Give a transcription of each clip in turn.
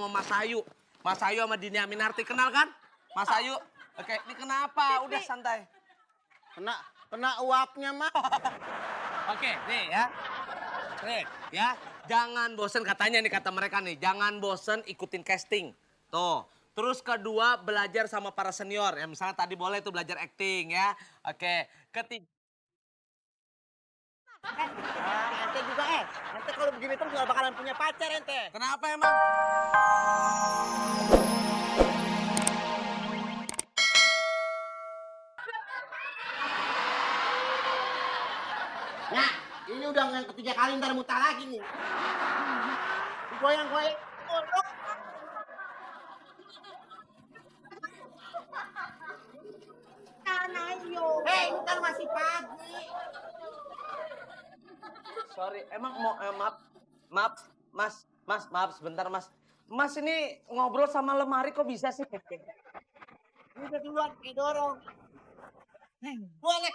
sama Mas Ayu. Mas Ayu sama Dini Aminarti, kenal kan? Mas Ayu, oke, ini kenapa? Udah santai. Kena uapnya, Mak. Oke, nih ya. Nih, ya. Jangan bosen katanya nih kata mereka nih. Jangan bosen ikutin casting. Tuh. Terus kedua, belajar sama para senior. Ya misalnya tadi boleh tuh belajar acting ya. Oke. Ketiga. Ente juga, ente kalau begini terus gak bakalan punya pacar, ente. Kenapa emang? Nah, ini udah yang ketiga kali ntar muta lagi nih. Goyang-goyang. Hei, ntar masih pagi. Sorry, emang maaf, maaf sebentar mas. Mas ini ngobrol sama lemari kok bisa sih? Udah duluan, dorong. Boleh.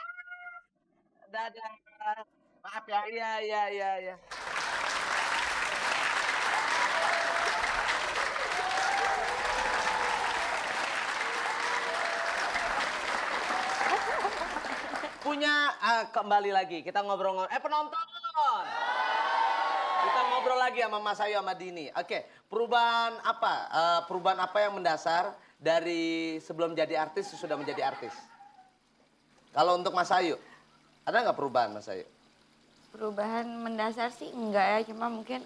Dadah. Maaf ya. Iya. Punya kembali lagi kita ngobrol penonton. Kita ngobrol lagi sama Mas Ayu sama Dini. Oke, perubahan apa? Perubahan apa yang mendasar dari sebelum jadi artis sudah menjadi artis? Kalau untuk Mas Ayu, ada nggak perubahan Mas Ayu? Perubahan mendasar sih enggak ya, cuma mungkin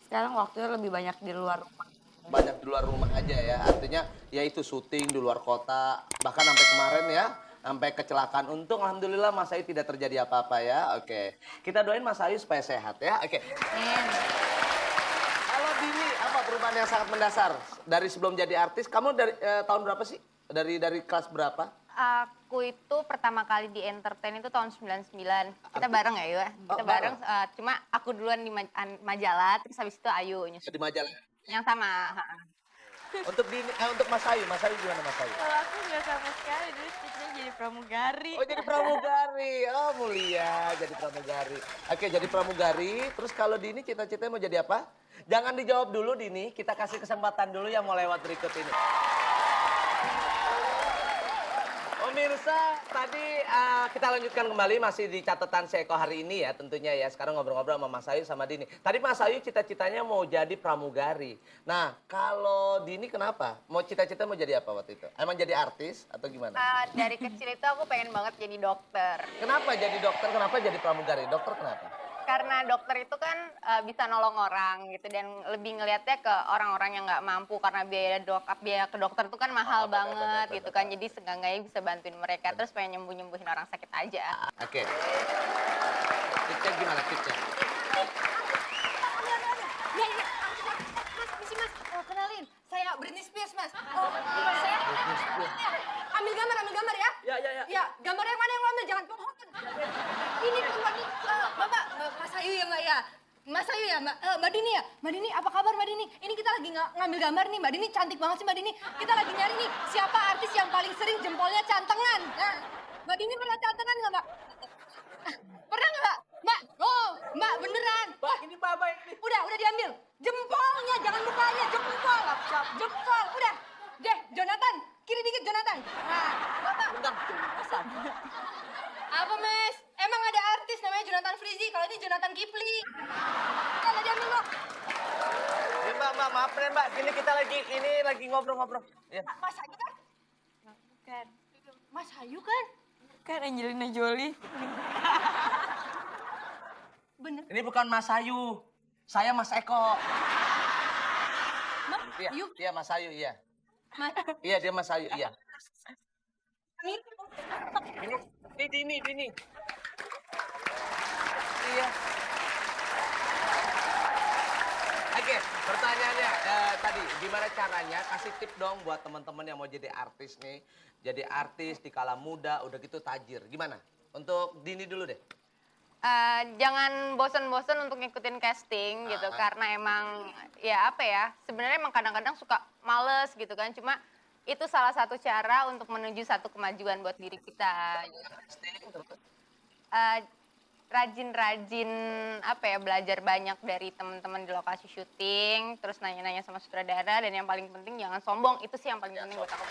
sekarang waktunya lebih banyak di luar rumah. Banyak di luar rumah aja ya, artinya ya itu syuting di luar kota. Bahkan sampai kemarin ya, sampai kecelakaan. Untung alhamdulillah Mas Ayu tidak terjadi apa-apa ya. Oke, kita doain Mas Ayu supaya sehat ya. Oke. Kalau Dini, apa perubahan yang sangat mendasar dari sebelum jadi artis? Kamu dari tahun berapa sih? Dari kelas berapa? Aku itu pertama kali di entertain itu tahun 99. Kita bareng ya, Yu? Kita bareng, cuma aku duluan di majalah, terus habis itu Ayu nyusul. Di majalah. Yang sama. Untuk Dini, untuk Mas Ayu gimana Mas Ayu? Kalau aku nggak sama sekali, dulu cita-citanya jadi pramugari. Oh jadi pramugari, oh mulia jadi pramugari. Oke jadi pramugari, terus kalau Dini cita-citanya mau jadi apa? Jangan dijawab dulu Dini, kita kasih kesempatan dulu yang mau lewat berikut ini. Pemirsa, tadi kita lanjutkan kembali masih di catatan Seko hari ini ya tentunya ya. Sekarang ngobrol-ngobrol sama Mas Ayu sama Dini. Tadi Mas Ayu cita-citanya mau jadi pramugari. Nah, kalau Dini kenapa? Mau cita-cita mau jadi apa waktu itu? Emang jadi artis atau gimana? Dari kecil itu aku pengen banget jadi dokter. Kenapa jadi dokter? Kenapa jadi pramugari? Dokter kenapa? Karena dokter itu kan bisa nolong orang gitu dan lebih ngelihatnya ke orang-orang yang nggak mampu karena biaya ke dokter itu kan mahal banget gitu kan. Jadi seenggaknya bisa bantuin mereka terus pengen nyembuhin orang sakit aja. Oke. Tipsnya gimana tipsnya? Mas, misi mas, kenalin. Saya Britney Spears, mas. Saya ambil gambar ya. Ya. Ya, gambar yang mana yang lo ambil, jangan bohong. Ini Bapak, Mas Ayu ya Mbak ya? Mas Ayu ya Mbak Dini ya? Mbak Dini, apa kabar Mbak Dini? Ini kita lagi ngambil gambar nih, Mbak Dini cantik banget sih Mbak Dini. Kita lagi nyari nih, siapa artis yang paling sering jempolnya cantengan? Nah, Mbak Dini pernah cantengan nggak Mbak? Pernah nggak Mbak? Mbak, oh Mbak beneran. Mbak, ini Mbak ini. Udah diambil. Jempolnya, jangan mukanya, jempol. Jempol, udah. Deh, Jonathan, kiri dikit Jonathan. Nah, Bapak. Bentar. Apa Mas? Emang ada artis namanya Jonathan Frizzy, kalau ini Jonathan Kipli. Kalau diambil loh. Ya, Mbak, maaf nih Mbak. Ini lagi ngobrol-ngobrol. Ya. Mas Ayu kan? Bukan. Mas Ayu kan? Kan Angelina Jolie. Bener. Ini bukan Mas Ayu. Saya Mas Eko. Mas Iya, Ayu? iya Mas Ayu, iya. Mas Iya, dia Mas Ayu, iya. ini Dini. Iya. Oke, pertanyaannya tadi gimana caranya kasih tip dong buat teman-teman yang mau jadi artis nih. Jadi artis di kala muda, udah gitu tajir. Gimana? Untuk Dini dulu deh. Jangan bosen-bosen untuk ngikutin casting gitu karena emang ya apa ya sebenarnya emang kadang-kadang suka males gitu kan cuma itu salah satu cara untuk menuju satu kemajuan buat diri kita gitu. rajin-rajin apa ya, belajar banyak dari teman-teman di lokasi syuting, terus nanya-nanya sama sutradara, dan yang paling penting jangan sombong. Itu sih yang paling penting buat aku.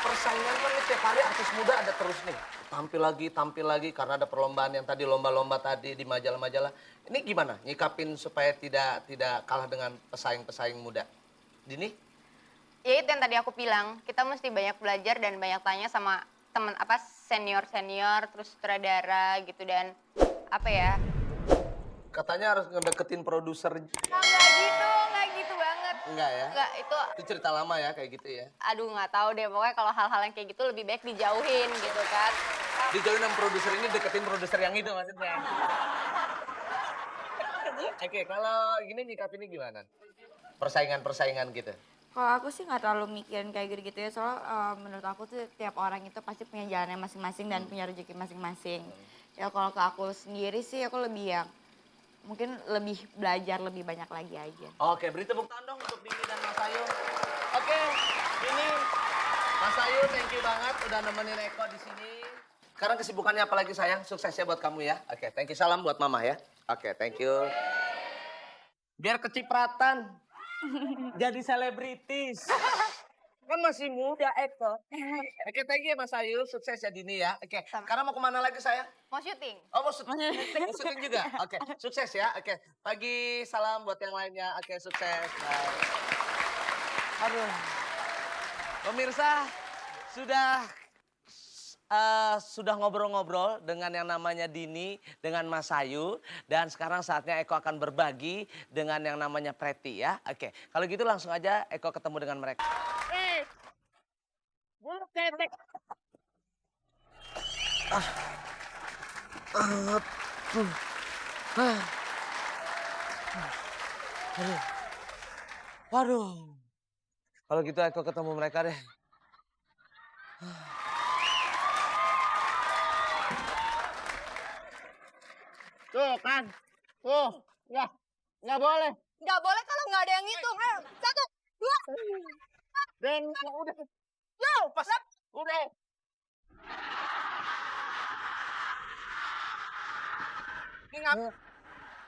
Persaingan kan nih tiap hari artis muda ada terus nih. Tampil lagi karena ada perlombaan yang tadi lomba-lomba tadi di majalah-majalah. Ini gimana nyikapin supaya tidak kalah dengan pesaing-pesaing muda? Dini? Ya itu yang tadi aku bilang, kita mesti banyak belajar dan banyak tanya sama teman apa senior-senior, terus sutradara gitu, dan apa ya? Katanya harus ngedeketin produser. Nggak gitu banget. Enggak ya? Nggak, itu Itu cerita lama ya kayak gitu ya. aduh nggak tahu deh, pokoknya kalau hal-hal yang kayak gitu lebih baik dijauhin gitu kan. Dijauhin sama produser ini deketin produser yang itu maksudnya. Oke, kalau gini nyikapinnya gimana? Persaingan-persaingan gitu. Kalau aku sih nggak terlalu mikirin kayak gitu-gitu ya, soalnya menurut aku tuh tiap orang itu pasti punya jalannya masing-masing dan punya rezeki masing-masing. Ya kalau ke aku sendiri sih aku lebih yang mungkin lebih belajar lebih banyak lagi aja. Oke, beri tepuk tangan dong untuk Dini dan Mas Ayu. Oke, Dini, Mas Ayu, thank you banget udah nemenin Eko di sini. Sekarang kesibukannya apa lagi sayang? Sukses ya buat kamu ya. Oke, thank you. Salam buat mama ya. Oke, thank you. Biar kecipratan. Jadi selebritis. Kan masih muda Eko. Oke, thank you Mas Ayu. Sukses ya Dini ya. Oke, sekarang mau kemana lagi sayang? Mau syuting? Oh, mau syuting juga? Oke, sukses ya. Oke, pagi salam buat yang lainnya. Oke, sukses. Bye. Aduh. Pemirsa, sudah ngobrol-ngobrol dengan yang namanya Dini, dengan Mas Ayu. Dan sekarang saatnya Eko akan berbagi dengan yang namanya Preti ya. Oke, kalau gitu langsung aja Eko ketemu dengan mereka. Bulu ketek. Waduh. Kalau gitu Eko ketemu mereka deh. Tuh kan, tuh, ya, nggak boleh. Nggak boleh kalau nggak ada yang ngitung. Ayo, 1, 2. Dan udah, pas, udah.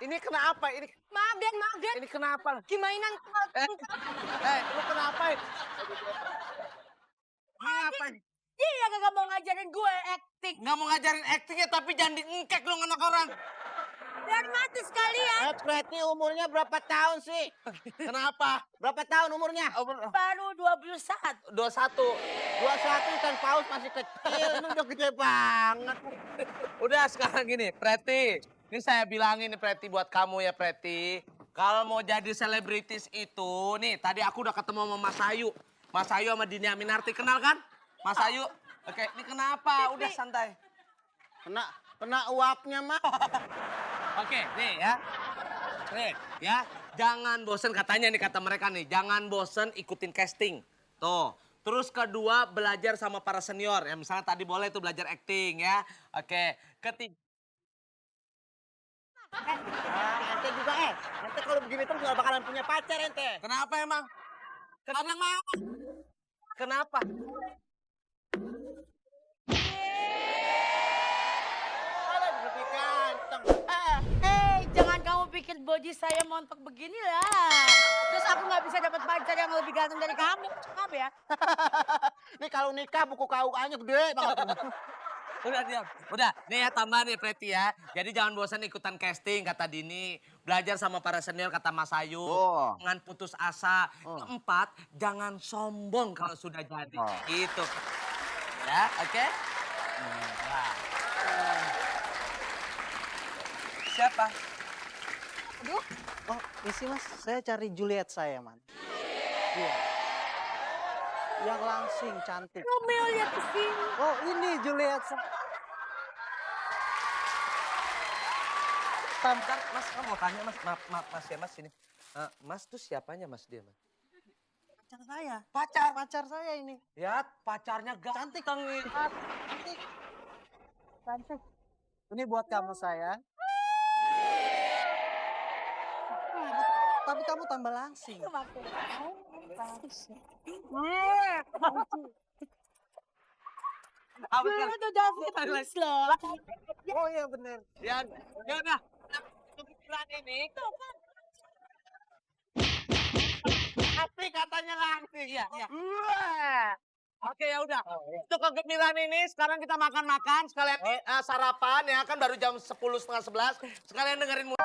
Ini kenapa? Maaf Den. Ini kenapa? Gimainan. Lu kenapa? Kenapa? Iya kagak mau ngajarin gue acting. Nggak mau ngajarin acting ya, tapi jangan diengkek dong anak orang. Biar mati sekalian. Preti umurnya berapa tahun sih? Kenapa? Berapa tahun umurnya? Baru 21. 21. 21 kan paus masih kecil, ini udah gede banget. Udah sekarang gini, Preti. Ini saya bilangin nih Preti buat kamu ya Preti. Kalau mau jadi selebritis itu, nih tadi aku udah ketemu sama Mas Ayu. Mas Ayu sama Dini Aminarti, kenal kan? Mas Ayu, oke ini kenapa? Udah santai. Kena uapnya mah. Oke, nih ya. Nih ya, jangan bosen katanya nih kata mereka nih. Jangan bosen ikutin casting. Tuh. Terus kedua, belajar sama para senior. Ya misalnya tadi boleh tuh belajar acting ya. Oke, ketiga. Ente juga ente kalau begini terus gak bakalan punya pacar ente. Kenapa emang? Kenapa? Kalau lebih ganteng. Jangan kamu pikir body saya montok beginilah. Terus aku nggak bisa dapat pacar yang lebih ganteng dari kamu. Maaf ya. Nih kalau nikah buku KUA-nya gede banget. Udah diam. Udah, nih ya tambah nih Preti ya. Jadi jangan bosan ikutan casting kata Dini. Belajar sama para senior kata Mas Ayu. Oh. Jangan putus asa. Keempat, jangan sombong kalau sudah jadi. Gitu. Ya, oke? Nah. Siapa? Oh, isi mas, saya cari Juliet saya man. Iya. Yang langsing, cantik. Romeo lihat ke sini. Oh ini Juliet. Bentar, Mas, kamu mau tanya Mas, Mas ya Mas sini. Mas tuh siapanya Mas dia Mas? Pacar saya. Pacar saya ini. Ya, pacarnya ganteng. Cantik. Cantik. Ini buat kamu sayang. Tapi kamu tambah langsing. Apa? David loh. Oh iya bener. Ya udah. Kegembiraan ini. Tapi katanya langsing. Iya. Oke ya udah. Untuk kegembiraan ini sekarang kita makan-makan sekalian sarapan ya kan baru jam 10 setengah 11. Sekalian dengerin musik.